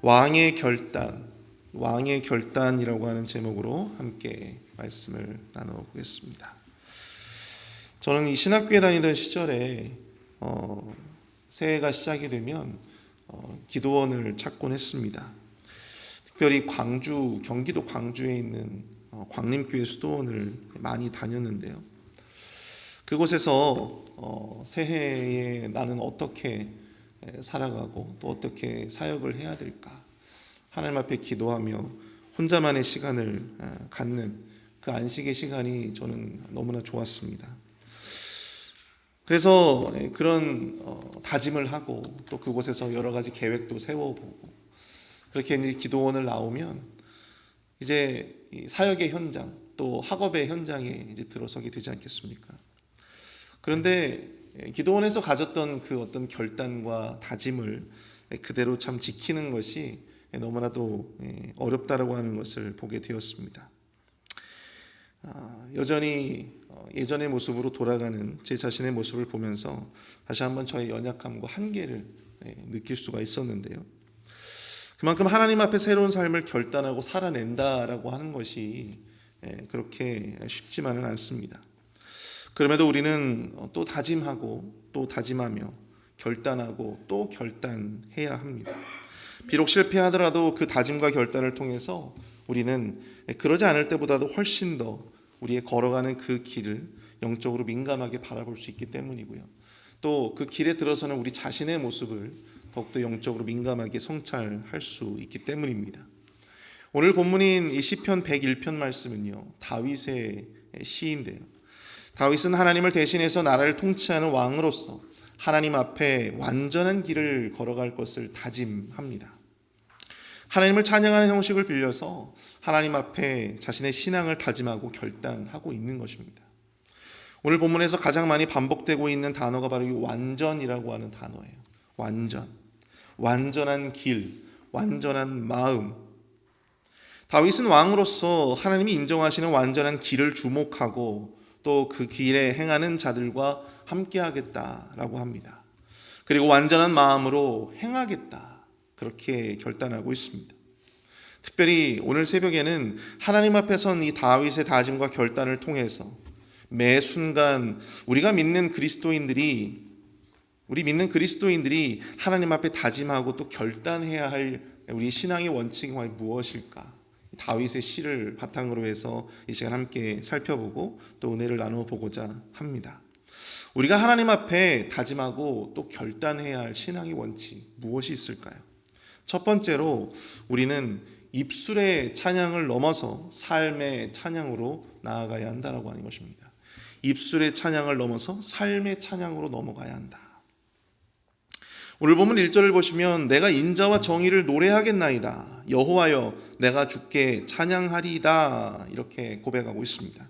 왕의 결단, 왕의 결단이라고 하는 제목으로 함께 말씀을 나눠보겠습니다. 저는 이 신학교에 다니던 시절에 새해가 시작이 되면 기도원을 찾곤 했습니다. 특별히 경기도 광주에 있는 광림교회 수도원을 많이 다녔는데요. 그곳에서 새해에 나는 어떻게 살아가고 또 어떻게 사역을 해야 될까, 하나님 앞에 기도하며 혼자만의 시간을 갖는 그 안식의 시간이 저는 너무나 좋았습니다. 그래서 그런 다짐을 하고 또 그곳에서 여러 가지 계획도 세워보고 그렇게 이제 기도원을 나오면 이제 사역의 현장 또 학업의 현장에 이제 들어서게 되지 않겠습니까? 그런데 기도원에서 가졌던 그 어떤 결단과 다짐을 그대로 참 지키는 것이 너무나도 어렵다라고 하는 것을 보게 되었습니다. 여전히 예전의 모습으로 돌아가는 제 자신의 모습을 보면서 다시 한번 저의 연약함과 한계를 느낄 수가 있었는데요. 그만큼 하나님 앞에 새로운 삶을 결단하고 살아낸다라고 하는 것이 그렇게 쉽지만은 않습니다. 그럼에도 우리는 또 다짐하고 또 다짐하며 결단하고 또 결단해야 합니다. 비록 실패하더라도 그 다짐과 결단을 통해서 우리는 그러지 않을 때보다도 훨씬 더 우리의 걸어가는 그 길을 영적으로 민감하게 바라볼 수 있기 때문이고요. 또 그 길에 들어서는 우리 자신의 모습을 더욱더 영적으로 민감하게 성찰할 수 있기 때문입니다. 오늘 본문인 이 시편 101편 말씀은요, 다윗의 시인데요. 다윗은 하나님을 대신해서 나라를 통치하는 왕으로서 하나님 앞에 완전한 길을 걸어갈 것을 다짐합니다. 하나님을 찬양하는 형식을 빌려서 하나님 앞에 자신의 신앙을 다짐하고 결단하고 있는 것입니다. 오늘 본문에서 가장 많이 반복되고 있는 단어가 바로 이 완전이라고 하는 단어예요. 완전한 길, 완전한 마음. 다윗은 왕으로서 하나님이 인정하시는 완전한 길을 주목하고 또 그 길에 행하는 자들과 함께하겠다라고 합니다. 그리고 완전한 마음으로 행하겠다, 그렇게 결단하고 있습니다. 특별히 오늘 새벽에는 하나님 앞에 선 이 다윗의 다짐과 결단을 통해서 매 순간 우리 믿는 그리스도인들이 하나님 앞에 다짐하고 또 결단해야 할 우리 신앙의 원칙이 무엇일까? 다윗의 시를 바탕으로 해서 이 시간 함께 살펴보고 또 은혜를 나누어 보고자 합니다. 우리가 하나님 앞에 다짐하고 또 결단해야 할 신앙의 원칙 무엇이 있을까요? 첫 번째로 우리는 입술의 찬양을 넘어서 삶의 찬양으로 나아가야 한다라고 하는 것입니다. 입술의 찬양을 넘어서 삶의 찬양으로 넘어가야 한다. 오늘 보면 1절을 보시면 내가 인자와 정의를 노래하겠나이다. 여호와여 내가 주께 찬양하리이다. 이렇게 고백하고 있습니다.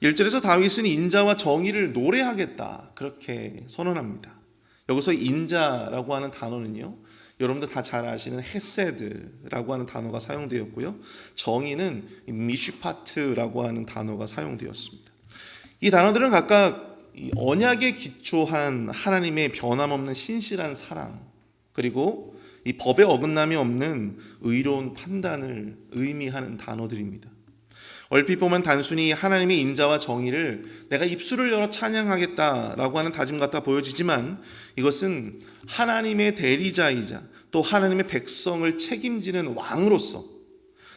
1절에서 다윗은 인자와 정의를 노래하겠다, 그렇게 선언합니다. 여기서 인자라고 하는 단어는요, 여러분들 다 잘 아시는 헤세드라고 하는 단어가 사용되었고요, 정의는 미슈파트라고 하는 단어가 사용되었습니다. 이 단어들은 각각 이 언약에 기초한 하나님의 변함없는 신실한 사랑, 그리고 이 법에 어긋남이 없는 의로운 판단을 의미하는 단어들입니다. 얼핏 보면 단순히 하나님의 인자와 정의를 내가 입술을 열어 찬양하겠다라고 하는 다짐 같아 보여지지만, 이것은 하나님의 대리자이자 또 하나님의 백성을 책임지는 왕으로서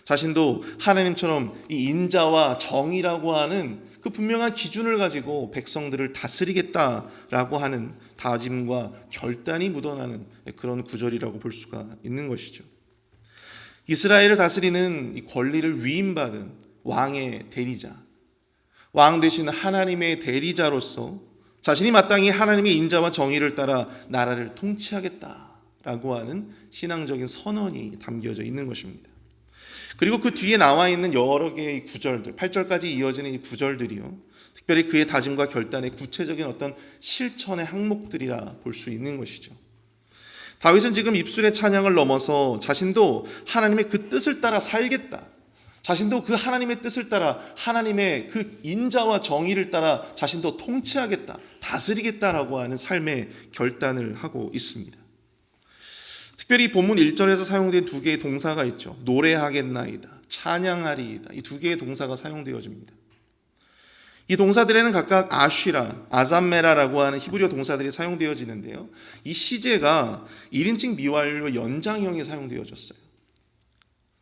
자신도 하나님처럼 이 인자와 정의라고 하는 그 분명한 기준을 가지고 백성들을 다스리겠다라고 하는 다짐과 결단이 묻어나는 그런 구절이라고 볼 수가 있는 것이죠. 이스라엘을 다스리는 이 권리를 위임받은 왕의 대리자, 왕 되신 하나님의 대리자로서 자신이 마땅히 하나님의 인자와 정의를 따라 나라를 통치하겠다라고 하는 신앙적인 선언이 담겨져 있는 것입니다. 그리고 그 뒤에 나와 있는 여러 개의 구절들, 8절까지 이어지는 이 구절들이요, 특별히 그의 다짐과 결단의 구체적인 어떤 실천의 항목들이라 볼 수 있는 것이죠. 다윗은 지금 입술의 찬양을 넘어서 자신도 하나님의 그 뜻을 따라 살겠다, 자신도 그 하나님의 뜻을 따라 하나님의 그 인자와 정의를 따라 자신도 통치하겠다, 다스리겠다라고 하는 삶의 결단을 하고 있습니다. 특별히 본문 1절에서 사용된 두 개의 동사가 있죠. 노래하겠나이다, 찬양하리이다. 이 두 개의 동사가 사용되어집니다. 이 동사들에는 각각 아쉬라, 아잠메라라고 하는 히브리어 동사들이 사용되어지는데요. 이 시제가 1인칭 미완료 연장형이 사용되어졌어요.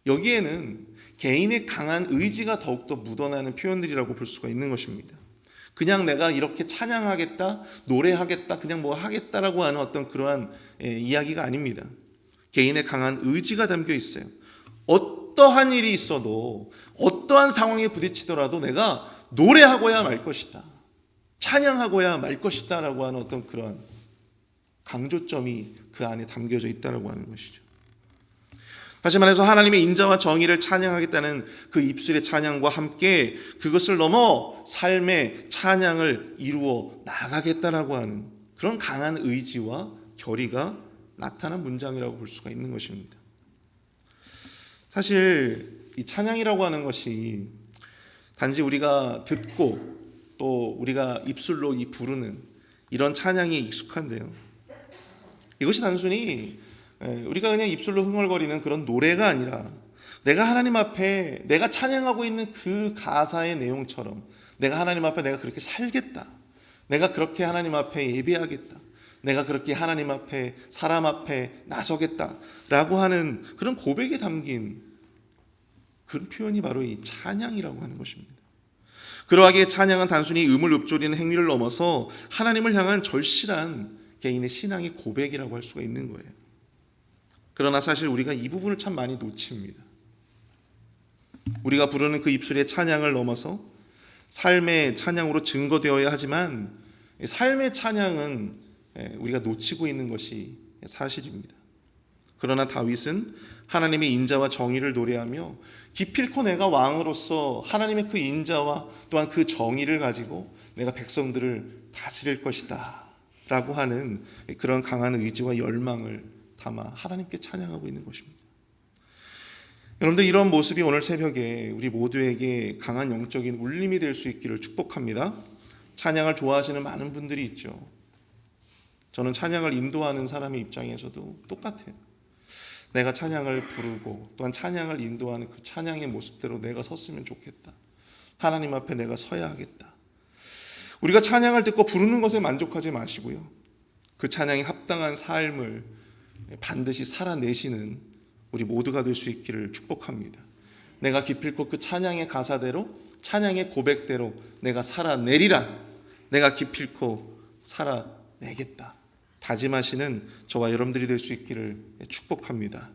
여기에는 개인의 강한 의지가 더욱더 묻어나는 표현들이라고 볼 수가 있는 것입니다. 그냥 내가 이렇게 찬양하겠다, 노래하겠다, 그냥 뭐 하겠다라고 하는 어떤 그러한 이야기가 아닙니다. 개인의 강한 의지가 담겨 있어요. 어떠한 일이 있어도, 어떠한 상황에 부딪히더라도 내가 노래하고야 말 것이다, 찬양하고야 말 것이다 라고 하는 어떤 그런 강조점이 그 안에 담겨져 있다고 하는 것이죠. 다시 말해서 하나님의 인자와 정의를 찬양하겠다는 그 입술의 찬양과 함께 그것을 넘어 삶의 찬양을 이루어 나가겠다라고 하는 그런 강한 의지와 결의가 나타난 문장이라고 볼 수가 있는 것입니다. 사실 이 찬양이라고 하는 것이 단지 우리가 듣고 또 우리가 입술로 이 부르는 이런 찬양이 익숙한데요. 이것이 단순히 우리가 그냥 입술로 흥얼거리는 그런 노래가 아니라 내가 하나님 앞에 내가 찬양하고 있는 그 가사의 내용처럼 내가 하나님 앞에 내가 그렇게 살겠다, 내가 그렇게 하나님 앞에 예배하겠다, 내가 그렇게 하나님 앞에 사람 앞에 나서겠다라고 하는 그런 고백에 담긴 그런 표현이 바로 이 찬양이라고 하는 것입니다. 그러하기에 찬양은 단순히 음을 읊조리는 행위를 넘어서 하나님을 향한 절실한 개인의 신앙의 고백이라고 할 수가 있는 거예요. 그러나 사실 우리가 이 부분을 참 많이 놓칩니다. 우리가 부르는 그 입술의 찬양을 넘어서 삶의 찬양으로 증거되어야 하지만 삶의 찬양은 우리가 놓치고 있는 것이 사실입니다. 그러나 다윗은 하나님의 인자와 정의를 노래하며 기필코 내가 왕으로서 하나님의 그 인자와 또한 그 정의를 가지고 내가 백성들을 다스릴 것이다 라고 하는 그런 강한 의지와 열망을 담아 하나님께 찬양하고 있는 것입니다. 여러분들, 이런 모습이 오늘 새벽에 우리 모두에게 강한 영적인 울림이 될 수 있기를 축복합니다. 찬양을 좋아하시는 많은 분들이 있죠. 저는 찬양을 인도하는 사람의 입장에서도 똑같아요. 내가 찬양을 부르고 또한 찬양을 인도하는 그 찬양의 모습대로 내가 섰으면 좋겠다. 하나님 앞에 내가 서야 하겠다. 우리가 찬양을 듣고 부르는 것에 만족하지 마시고요, 그 찬양에 합당한 삶을 반드시 살아내시는 우리 모두가 될 수 있기를 축복합니다. 내가 기필코 그 찬양의 가사대로, 찬양의 고백대로 내가 살아내리라, 내가 기필코 살아내겠다 다짐하시는 저와 여러분들이 될 수 있기를 축복합니다.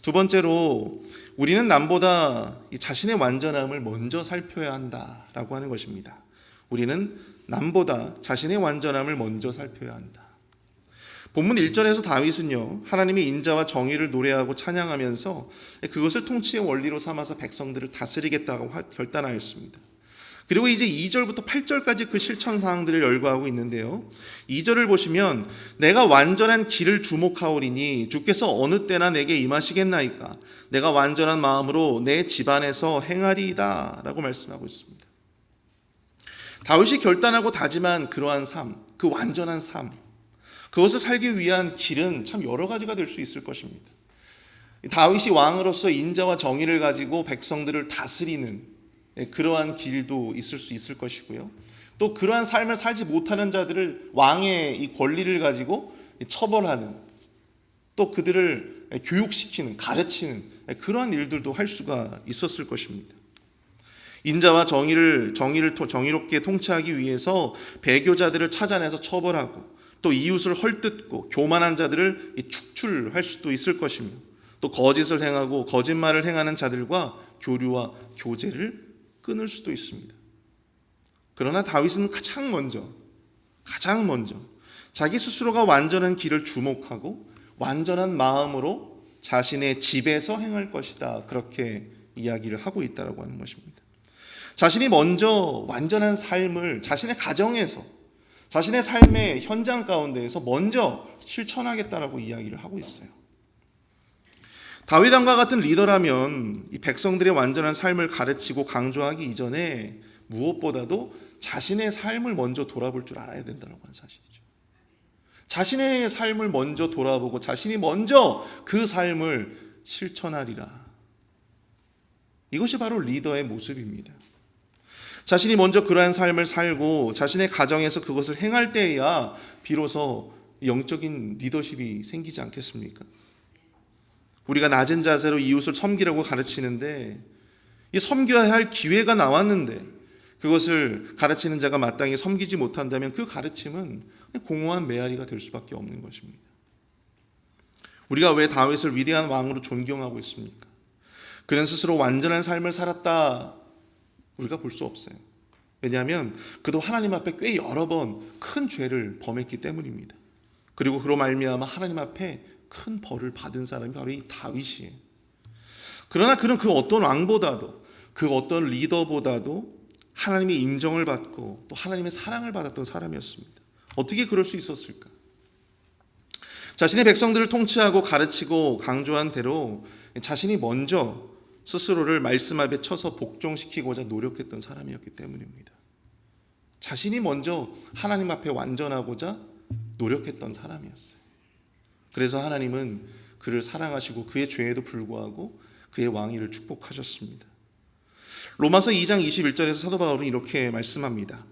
두 번째로, 우리는 남보다 이 자신의 완전함을 먼저 살펴야 한다라고 하는 것입니다. 우리는 남보다 자신의 완전함을 먼저 살펴야 한다. 본문 1절에서 다윗은요, 하나님의 인자와 정의를 노래하고 찬양하면서 그것을 통치의 원리로 삼아서 백성들을 다스리겠다고 결단하였습니다. 그리고 이제 2절부터 8절까지 그 실천 사항들을 열거하고 있는데요, 2절을 보시면 내가 완전한 길을 주목하오리니 주께서 어느 때나 내게 임하시겠나이까, 내가 완전한 마음으로 내 집안에서 행하리이다 라고 말씀하고 있습니다. 다윗이 결단하고 다짐한 그러한 삶, 그 완전한 삶, 그것을 살기 위한 길은 참 여러 가지가 될 수 있을 것입니다. 다윗이 왕으로서 인자와 정의를 가지고 백성들을 다스리는 그러한 길도 있을 수 있을 것이고요, 또 그러한 삶을 살지 못하는 자들을 왕의 이 권리를 가지고 처벌하는, 또 그들을 교육시키는, 가르치는 그러한 일들도 할 수가 있었을 것입니다. 인자와 정의롭게 통치하기 위해서 배교자들을 찾아내서 처벌하고, 또 이웃을 헐뜯고 교만한 자들을 축출할 수도 있을 것이며, 또 거짓을 행하고 거짓말을 행하는 자들과 교류와 교제를 끊을 수도 있습니다. 그러나 다윗은 가장 먼저 자기 스스로가 완전한 길을 주목하고 완전한 마음으로 자신의 집에서 행할 것이다, 그렇게 이야기를 하고 있다고 하는 것입니다. 자신이 먼저 완전한 삶을 자신의 가정에서, 자신의 삶의 현장 가운데에서 먼저 실천하겠다라고 이야기를 하고 있어요. 다윗 왕과 같은 리더라면 이 백성들의 완전한 삶을 가르치고 강조하기 이전에 무엇보다도 자신의 삶을 먼저 돌아볼 줄 알아야 된다는 사실이죠. 자신의 삶을 먼저 돌아보고 자신이 먼저 그 삶을 실천하리라. 이것이 바로 리더의 모습입니다. 자신이 먼저 그러한 삶을 살고 자신의 가정에서 그것을 행할 때에야 비로소 영적인 리더십이 생기지 않겠습니까? 우리가 낮은 자세로 이웃을 섬기라고 가르치는데, 이 섬겨야 할 기회가 나왔는데 그것을 가르치는 자가 마땅히 섬기지 못한다면 그 가르침은 공허한 메아리가 될 수밖에 없는 것입니다. 우리가 왜 다윗을 위대한 왕으로 존경하고 있습니까? 그는 스스로 완전한 삶을 살았다, 우리가 볼 수 없어요. 왜냐하면 그도 하나님 앞에 꽤 여러 번 큰 죄를 범했기 때문입니다. 그리고 그로 말미암아 하나님 앞에 큰 벌을 받은 사람이 바로 이 다윗이에요. 그러나 그는 그 어떤 왕보다도, 그 어떤 리더보다도 하나님의 인정을 받고 또 하나님의 사랑을 받았던 사람이었습니다. 어떻게 그럴 수 있었을까? 자신의 백성들을 통치하고 가르치고 강조한 대로 자신이 먼저 스스로를 말씀 앞에 쳐서 복종시키고자 노력했던 사람이었기 때문입니다. 자신이 먼저 하나님 앞에 완전하고자 노력했던 사람이었어요. 그래서 하나님은 그를 사랑하시고 그의 죄에도 불구하고 그의 왕위를 축복하셨습니다. 로마서 2장 21절에서 사도 바울은 이렇게 말씀합니다.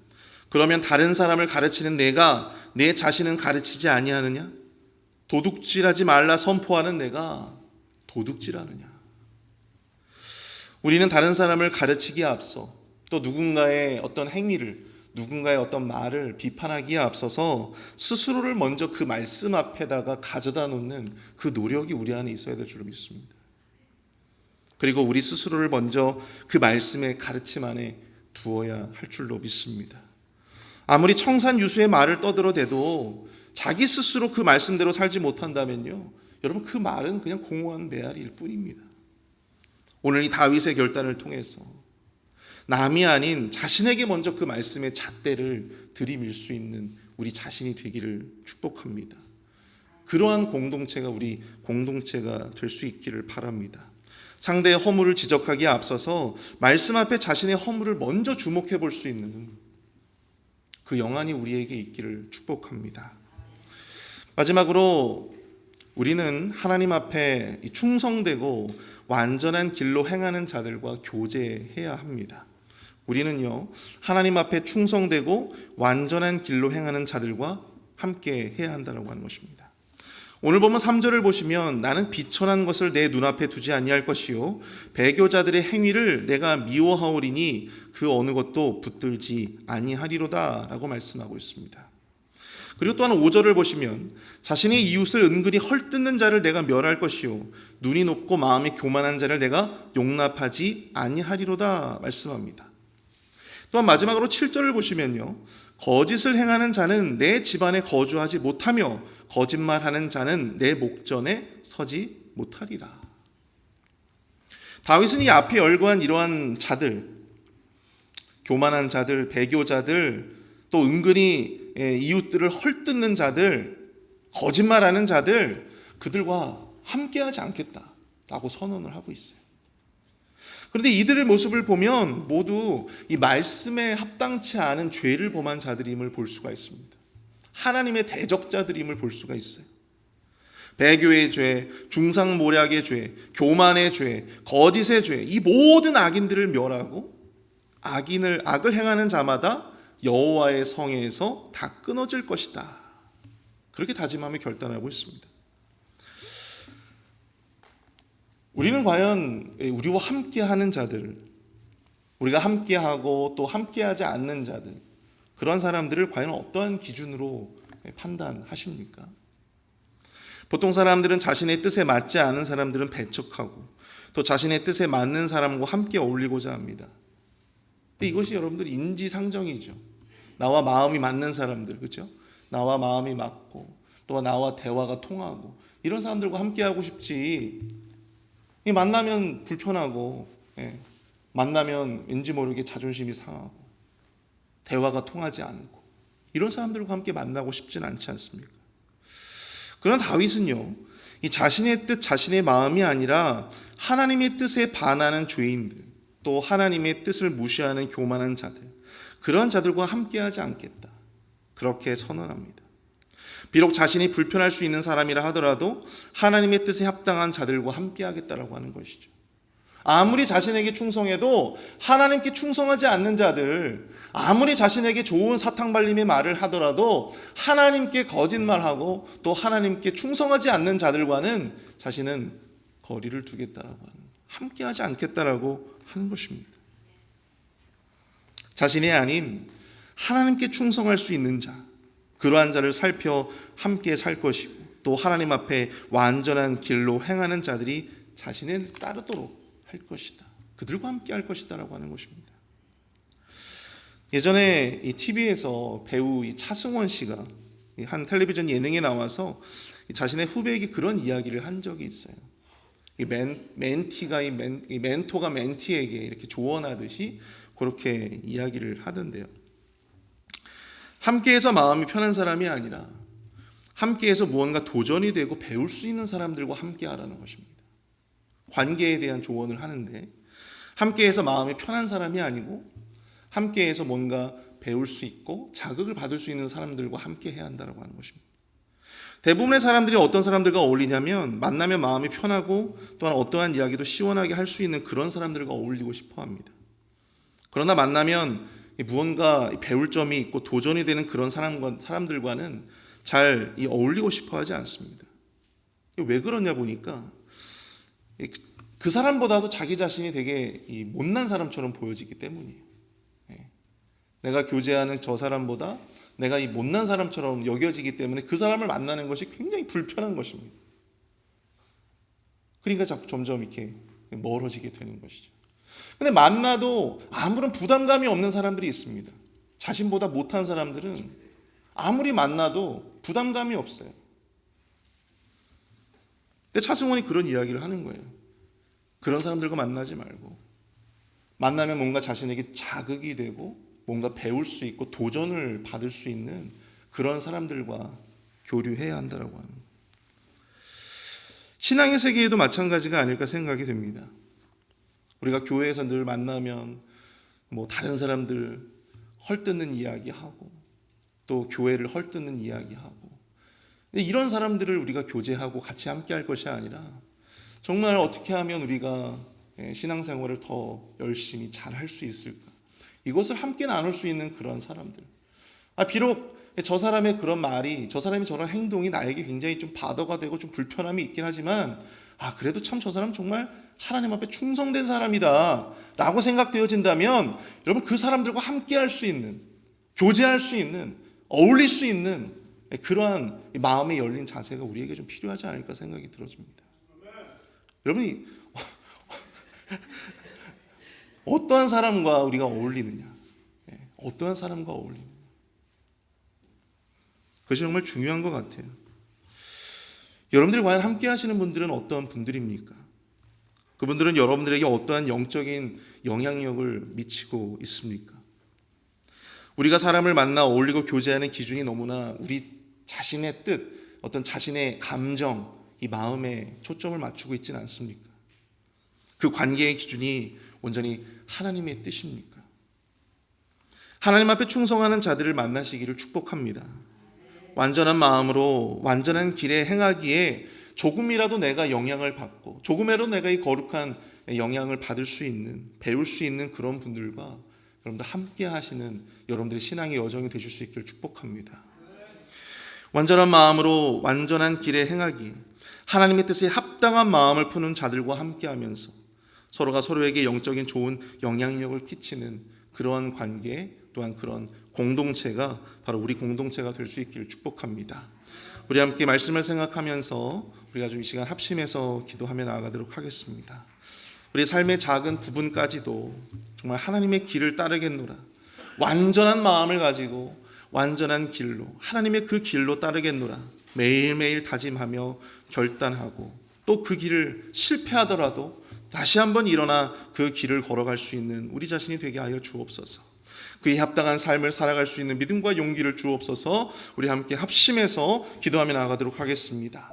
그러면 다른 사람을 가르치는 내가 내 자신은 가르치지 아니하느냐? 도둑질하지 말라 선포하는 내가 도둑질하느냐? 우리는 다른 사람을 가르치기에 앞서 또 누군가의 어떤 행위를, 누군가의 어떤 말을 비판하기에 앞서서 스스로를 먼저 그 말씀 앞에다가 가져다 놓는 그 노력이 우리 안에 있어야 될 줄 믿습니다. 그리고 우리 스스로를 먼저 그 말씀의 가르침 안에 두어야 할 줄로 믿습니다. 아무리 청산유수의 말을 떠들어대도 자기 스스로 그 말씀대로 살지 못한다면요, 여러분 그 말은 그냥 공허한 메아리일 뿐입니다. 오늘 이 다윗의 결단을 통해서 남이 아닌 자신에게 먼저 그 말씀의 잣대를 들이밀 수 있는 우리 자신이 되기를 축복합니다. 그러한 공동체가 우리 공동체가 될 수 있기를 바랍니다. 상대의 허물을 지적하기에 앞서서 말씀 앞에 자신의 허물을 먼저 주목해 볼 수 있는 그 영안이 우리에게 있기를 축복합니다. 마지막으로 우리는 하나님 앞에 충성되고 완전한 길로 행하는 자들과 교제해야 합니다. 우리는요, 하나님 앞에 충성되고 완전한 길로 행하는 자들과 함께 해야 한다고 하는 것입니다. 오늘 보면 3절을 보시면 나는 비천한 것을 내 눈앞에 두지 아니할 것이요 배교자들의 행위를 내가 미워하오리니 그 어느 것도 붙들지 아니하리로다 라고 말씀하고 있습니다. 그리고 또한 5절을 보시면 자신의 이웃을 은근히 헐뜯는 자를 내가 멸할 것이요 눈이 높고 마음이 교만한 자를 내가 용납하지 아니하리로다 말씀합니다. 또한 마지막으로 7절을 보시면요, 거짓을 행하는 자는 내 집안에 거주하지 못하며 거짓말하는 자는 내 목전에 서지 못하리라. 다윗은 이 앞에 열거한 이러한 자들, 교만한 자들, 배교자들, 또 은근히 이웃들을 헐뜯는 자들, 거짓말하는 자들, 그들과 함께하지 않겠다라고 선언을 하고 있어요. 그런데 이들의 모습을 보면 모두 이 말씀에 합당치 않은 죄를 범한 자들임을 볼 수가 있습니다. 하나님의 대적자들임을 볼 수가 있어요. 배교의 죄, 중상모략의 죄, 교만의 죄, 거짓의 죄, 이 모든 악인들을 멸하고 악을 행하는 자마다 여호와의 성에서 다 끊어질 것이다. 그렇게 다짐하며 결단하고 있습니다. 우리는 과연 우리와 함께하는 자들, 우리가 함께하고 또 함께하지 않는 자들, 그런 사람들을 과연 어떠한 기준으로 판단하십니까? 보통 사람들은 자신의 뜻에 맞지 않은 사람들은 배척하고 또 자신의 뜻에 맞는 사람과 함께 어울리고자 합니다. 이것이 여러분들 인지상정이죠. 나와 마음이 맞는 사람들, 그렇죠? 나와 마음이 맞고 또 나와 대화가 통하고 이런 사람들과 함께하고 싶지, 만나면 불편하고 만나면 왠지 모르게 자존심이 상하고 대화가 통하지 않고 이런 사람들과 함께 만나고 싶지는 않지 않습니까? 그러나 다윗은요, 이 자신의 뜻, 자신의 마음이 아니라 하나님의 뜻에 반하는 죄인들, 또 하나님의 뜻을 무시하는 교만한 자들, 그러한 자들과 함께하지 않겠다, 그렇게 선언합니다. 비록 자신이 불편할 수 있는 사람이라 하더라도 하나님의 뜻에 합당한 자들과 함께하겠다라고 하는 것이죠. 아무리 자신에게 충성해도 하나님께 충성하지 않는 자들, 아무리 자신에게 좋은 사탕발림의 말을 하더라도 하나님께 거짓말하고 또 하나님께 충성하지 않는 자들과는 자신은 거리를 두겠다라고 하는, 함께하지 않겠다라고 하는 것입니다. 자신이 아닌 하나님께 충성할 수 있는 자, 그러한 자를 살펴 함께 살 것이고 또 하나님 앞에 완전한 길로 행하는 자들이 자신을 따르도록 할 것이다. 그들과 함께 할 것이다 라고 하는 것입니다. 예전에 이 TV에서 배우 이 차승원 씨가 한 텔레비전 예능에 나와서 자신의 후배에게 그런 이야기를 한 적이 있어요. 이 멘토가 멘티에게 이렇게 조언하듯이 그렇게 이야기를 하던데요. 함께해서 마음이 편한 사람이 아니라 함께해서 무언가 도전이 되고 배울 수 있는 사람들과 함께하라는 것입니다. 관계에 대한 조언을 하는데 함께해서 마음이 편한 사람이 아니고 함께해서 뭔가 배울 수 있고 자극을 받을 수 있는 사람들과 함께해야 한다고 하는 것입니다. 대부분의 사람들이 어떤 사람들과 어울리냐면 만나면 마음이 편하고 또한 어떠한 이야기도 시원하게 할 수 있는 그런 사람들과 어울리고 싶어 합니다. 그러나 만나면 무언가 배울 점이 있고 도전이 되는 그런 사람들과는 잘 어울리고 싶어 하지 않습니다. 왜 그러냐 보니까 그 사람보다도 자기 자신이 되게 못난 사람처럼 보여지기 때문이에요. 내가 교제하는 저 사람보다 내가 이 못난 사람처럼 여겨지기 때문에 그 사람을 만나는 것이 굉장히 불편한 것입니다. 그러니까 점점 이렇게 멀어지게 되는 것이죠. 근데 만나도 아무런 부담감이 없는 사람들이 있습니다. 자신보다 못한 사람들은 아무리 만나도 부담감이 없어요. 근데 차승원이 그런 이야기를 하는 거예요. 그런 사람들과 만나지 말고 만나면 뭔가 자신에게 자극이 되고 뭔가 배울 수 있고 도전을 받을 수 있는 그런 사람들과 교류해야 한다고 하는 거예요. 신앙의 세계에도 마찬가지가 아닐까 생각이 됩니다. 우리가 교회에서 늘 만나면 다른 사람들 헐뜯는 이야기하고 또 교회를 헐뜯는 이야기하고 이런 사람들을 우리가 교제하고 같이 함께 할 것이 아니라 정말 어떻게 하면 우리가 신앙생활을 더 열심히 잘 할 수 있을까? 이것을 함께 나눌 수 있는 그런 사람들. 비록 저 사람의 그런 말이, 저 사람의 저런 행동이 나에게 굉장히 좀 바더가 되고 좀 불편함이 있긴 하지만 그래도 참 저 사람 정말 하나님 앞에 충성된 사람이다 라고 생각되어진다면 여러분 그 사람들과 함께 할 수 있는, 교제할 수 있는, 어울릴 수 있는 그러한 마음에 열린 자세가 우리에게 좀 필요하지 않을까 생각이 들어집니다. 여러분이 어떠한 사람과 우리가 어울리느냐, 어떠한 사람과 어울리느냐, 그것이 정말 중요한 것 같아요. 여러분들이 과연 함께 하시는 분들은 어떠한 분들입니까? 그분들은 여러분들에게 어떠한 영적인 영향력을 미치고 있습니까? 우리가 사람을 만나 어울리고 교제하는 기준이 너무나 우리 자신의 뜻, 어떤 자신의 감정, 이 마음에 초점을 맞추고 있지는 않습니까? 그 관계의 기준이 온전히 하나님의 뜻입니까? 하나님 앞에 충성하는 자들을 만나시기를 축복합니다. 완전한 마음으로 완전한 길에 행하기에 조금이라도 내가 영향을 받고 조금이라도 내가 이 거룩한 영향을 받을 수 있는, 배울 수 있는 그런 분들과 여러분들 함께 하시는 여러분들의 신앙의 여정이 되실 수 있기를 축복합니다. 완전한 마음으로 완전한 길에 행하기, 하나님의 뜻에 합당한 마음을 푸는 자들과 함께하면서 서로가 서로에게 영적인 좋은 영향력을 끼치는 그런 관계, 또한 그런 공동체가 바로 우리 공동체가 될 수 있기를 축복합니다. 우리 함께 말씀을 생각하면서 우리가 좀 이 시간 합심해서 기도하며 나아가도록 하겠습니다. 우리 삶의 작은 부분까지도 정말 하나님의 길을 따르겠노라, 완전한 마음을 가지고 완전한 길로, 하나님의 그 길로 따르겠노라 매일매일 다짐하며 결단하고 또 그 길을 실패하더라도 다시 한번 일어나 그 길을 걸어갈 수 있는 우리 자신이 되게 하여 주옵소서. 그에 합당한 삶을 살아갈 수 있는 믿음과 용기를 주옵소서. 우리 함께 합심해서 기도하며 나아가도록 하겠습니다.